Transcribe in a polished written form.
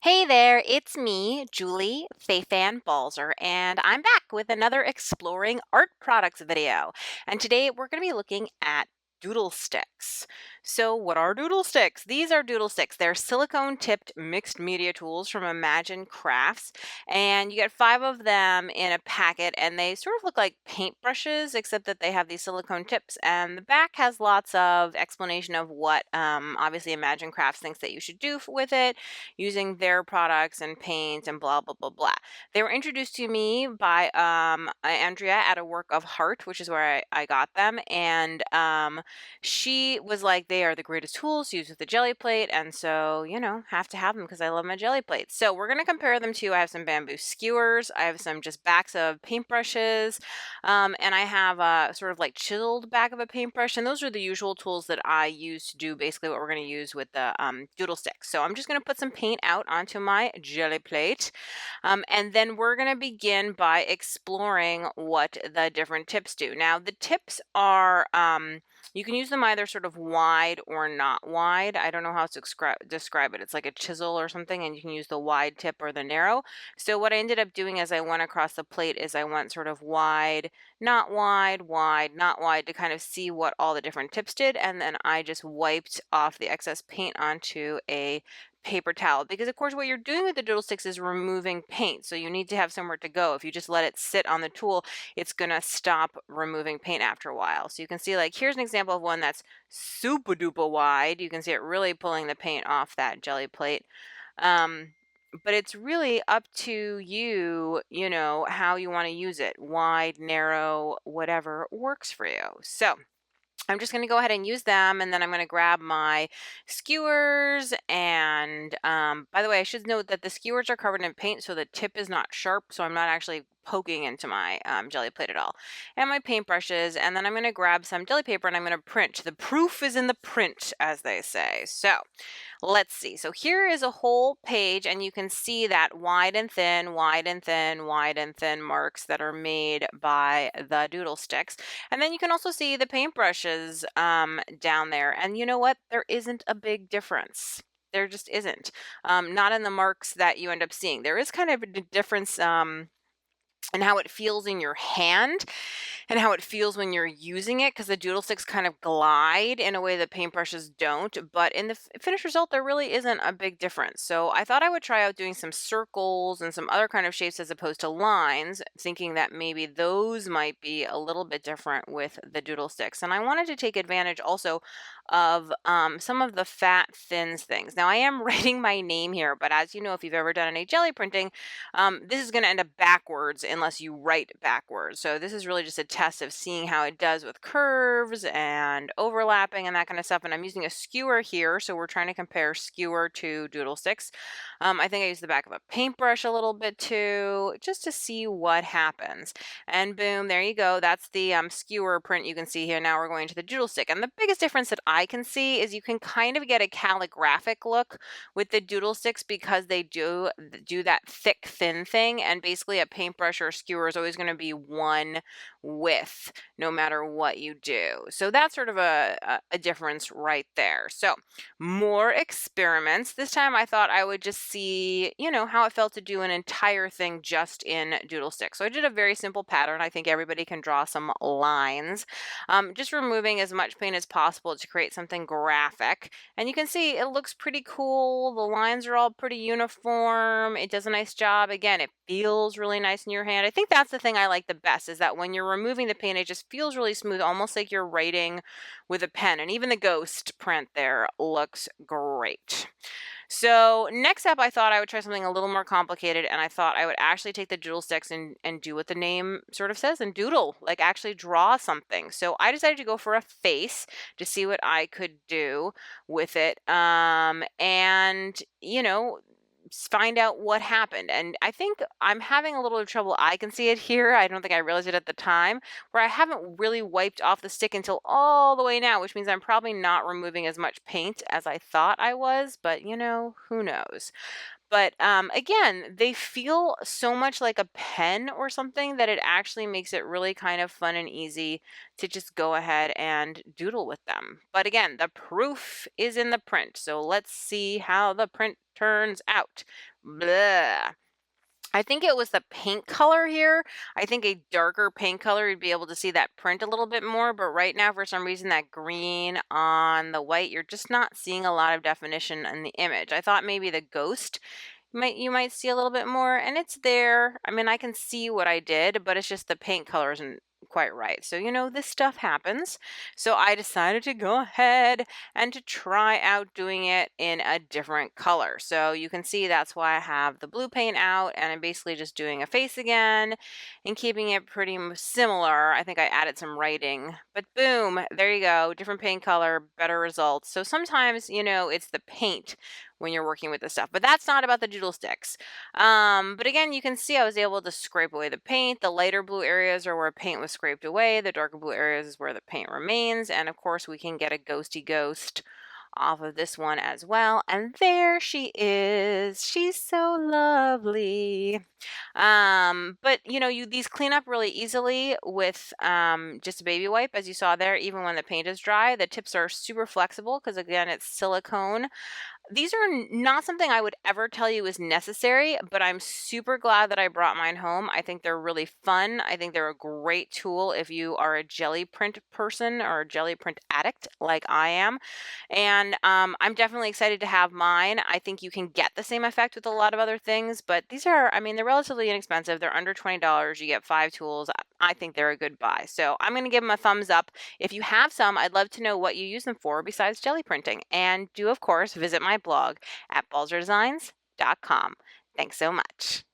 Hey there, it's me, Julie Fei-Fan Balzer, and I'm back with another Exploring Art Products video. And today we're going to be looking at Doodle Stix. So what are Doodle Stix? These are Doodle Stix. They're silicone-tipped mixed media tools from Imagine Crafts, and you get 5 of them in a packet, and they sort of look like paintbrushes, except that they have these silicone tips, and the back has lots of explanation of what obviously Imagine Crafts thinks that you should do with it using their products and paint and blah, blah, blah, blah. They were introduced to me by Andrea at a Work of Heart, which is where I got them. And she was like, they are the greatest tools to use with the jelly plate. And so, have to have them because I love my jelly plates. So we're going to compare them to, I have some bamboo skewers. I have some just backs of paintbrushes. And I have a sort of like chiseled back of a paintbrush. And those are the usual tools that I use to do basically what we're going to use with the Doodle Stick. So I'm just going to put some paint out onto my jelly plate. And then we're going to begin by exploring what the different tips do. Now, the tips are, you can use them either sort of wide or not wide. I don't know how to describe it. It's like a chisel or something, and you can use the wide tip or the narrow. So what I ended up doing as I went across the plate is I went sort of wide, not wide, wide, not wide to kind of see what all the different tips did. And then I just wiped off the excess paint onto a paper towel, because of course what you're doing with the Doodle Stix is removing paint, so you need to have somewhere to go. If you just let it sit on the tool, it's gonna stop removing paint after a while. So you can see, like, here's an example of one that's super duper wide. You can see it really pulling the paint off that jelly plate. But it's really up to you, how you want to use it. Wide, narrow, whatever works for you. So I'm just going to go ahead and use them, and then I'm going to grab my skewers. And by the way, I should note that the skewers are covered in paint, so the tip is not sharp, so I'm not actually poking into my jelly plate at all. And my paintbrushes, and then I'm going to grab some jelly paper and I'm going to print. The proof is in the print, as they say. So let's see. So here is a whole page, and you can see that wide and thin, wide and thin, wide and thin marks that are made by the Doodle Stix. And then you can also see the paintbrushes down there. And you know what? There isn't a big difference. There just isn't. Not in the marks that you end up seeing. There is kind of a difference and how it feels in your hand and how it feels when you're using it, because the Doodle Sticks kind of glide in a way that paintbrushes don't, but in the finished result there really isn't a big difference. So I thought I would try out doing some circles and some other kind of shapes as opposed to lines, thinking that maybe those might be a little bit different with the Doodle Sticks. And I wanted to take advantage also of some of the fat thins things. Now I am writing my name here, but as you know, if you've ever done any jelly printing, this is going to end up backwards unless you write backwards. So this is really just a test of seeing how it does with curves and overlapping and that kind of stuff. And I'm using a skewer here, so we're trying to compare skewer to Doodle Stix. I think I used the back of a paintbrush a little bit too, just to see what happens. And boom, there you go. That's the skewer print you can see here. Now we're going to the Doodle Stick. And the biggest difference that I can see is you can kind of get a calligraphic look with the Doodle Sticks because they do that thick, thin thing. And basically a paintbrush or a skewer is always going to be one width no matter what you do. So that's sort of a difference right there. So more experiments. This time I thought I would just see, how it felt to do an entire thing just in Doodle Stick. So I did a very simple pattern. I think everybody can draw some lines, just removing as much paint as possible to create something graphic. And you can see it looks pretty cool. The lines are all pretty uniform. It does a nice job. Again, it feels really nice in your hand. I think that's the thing I like the best, is that when you're removing the paint, it just feels really smooth, almost like you're writing with a pen. And even the ghost print there looks great. So next up, I thought I would try something a little more complicated, and I thought I would actually take the Doodle Sticks and do what the name sort of says and doodle, like actually draw something. So I decided to go for a face to see what I could do with it, and find out what happened. And I think I'm having a little trouble. I can see it here. I don't think I realized it at the time, where I haven't really wiped off the stick until all the way now, which means I'm probably not removing as much paint as I thought I was, but who knows? But again, they feel so much like a pen or something that it actually makes it really kind of fun and easy to just go ahead and doodle with them. But again, the proof is in the print. So let's see how the print turns out. bleh. I think it was the paint color here. I think a darker paint color, you'd be able to see that print a little bit more, but right now, for some reason, that green on the white, you're just not seeing a lot of definition in the image. I thought maybe the ghost you might see a little bit more, and it's there. I mean, I can see what I did, but it's just the paint color isn't quite right. So, this stuff happens. So I decided to go ahead and to try out doing it in a different color. So you can see that's why I have the blue paint out, and I'm basically just doing a face again and keeping it pretty similar. I think I added some writing, but boom, there you go. Different paint color, better results. So sometimes, it's the paint when you're working with this stuff, but that's not about the Doodle Stix. But again, you can see I was able to scrape away the paint. The lighter blue areas are where paint was scraped away. The darker blue areas is where the paint remains. And of course, we can get a ghosty ghost off of this one as well. And there she is. She's so lovely. But these clean up really easily with just a baby wipe, as you saw there. Even when the paint is dry, the tips are super flexible because again, it's silicone. These are not something I would ever tell you is necessary, but I'm super glad that I brought mine home. I think they're really fun. I think they're a great tool if you are a jelly print person or a jelly print addict like I am. And I'm definitely excited to have mine. I think you can get the same effect with a lot of other things, but these are, they're relatively inexpensive. They're under $20. You get 5 tools. I think they're a good buy. So I'm going to give them a thumbs up. If you have some, I'd love to know what you use them for besides jelly printing. And do, of course, visit my blog at balzerdesigns.com. Thanks so much.